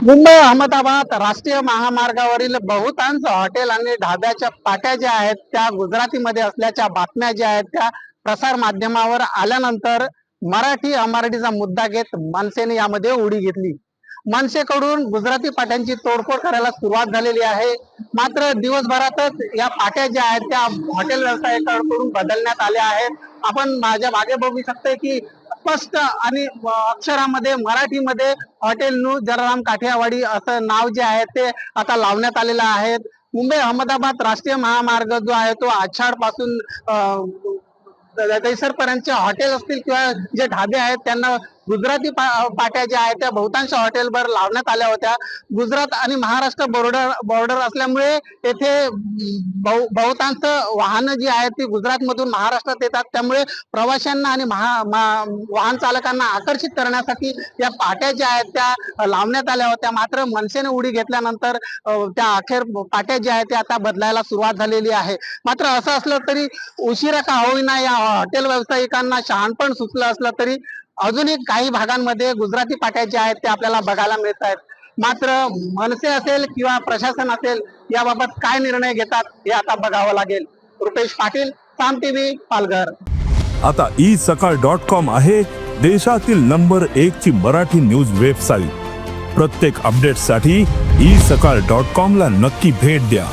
मुंबई अहमदाबाद राष्ट्रीय महामार्गावरील बहुतांश हॉटेल आणि ढाब्याच्या पाट्या ज्या आहेत त्या गुजरातीमध्ये असल्याच्या बातम्या ज्या आहेत त्या प्रसार माध्यमावर आल्यानंतर मराठी अमराठीचा मुद्दा घेत मनसेने यामध्ये उडी घेतली। मनसेकडून गुजराती पाट्यांची तोडफोड करायला सुरुवात झालेली आहे। मात्र दिवसभरातच या पाट्या ज्या आहेत त्या हॉटेल व्यावसायिकांकडून बदलण्यात आल्या आहेत। आपण माझ्या मागे बघू शकता की स्पष्ट आणि अक्षरामध्ये मराठीमध्ये हॉटेल न्यू जलाराम काठियावाडी असं नाव जे आहे ते आता लावण्यात आलेलं आहे। मुंबई अहमदाबाद राष्ट्रीय महामार्ग जो आहे तो आषाढ पासून दहिसर पर्यंतचे हॉटेल असतील किंवा जे ढाबे आहेत त्यांना गुजराती पाट्या ज्या आहेत त्या बहुतांश हॉटेलवर लावण्यात आल्या होत्या। गुजरात आणि महाराष्ट्र बॉर्डर असल्यामुळे येथे बहुतांश वाहनं जी आहेत ती गुजरातमधून महाराष्ट्रात येतात, त्यामुळे प्रवाशांना आणि वाहन चालकांना आकर्षित करण्यासाठी या पाट्या ज्या आहेत त्या लावण्यात आल्या होत्या। मात्र मनसेने उडी घेतल्यानंतर त्या अखेर पाट्या ज्या आहेत त्या आता बदलायला सुरुवात झालेली आहे। मात्र असं असलं तरी उशिरा का होईना या हॉटेल व्यावसायिकांना शहाणपण सुचलं असलं तरी अजूनही काही भागांमध्ये गुजराती पाट्या ज्या आहेत त्या आपल्याला बघायला मिळत आहेत। मात्र मनसे असेल किंवा प्रशासन असेल याबाबत काय निर्णय घेतात हे आता बघावं लागेल। रुपेश पाटील, साम टीव्ही, पालघर। आता isakal.com आहे देशातील नंबर 1 ची मराठी न्यूज वेबसाईट। प्रत्येक अपडेटसाठी isakal.com ला नक्की भेट द्या।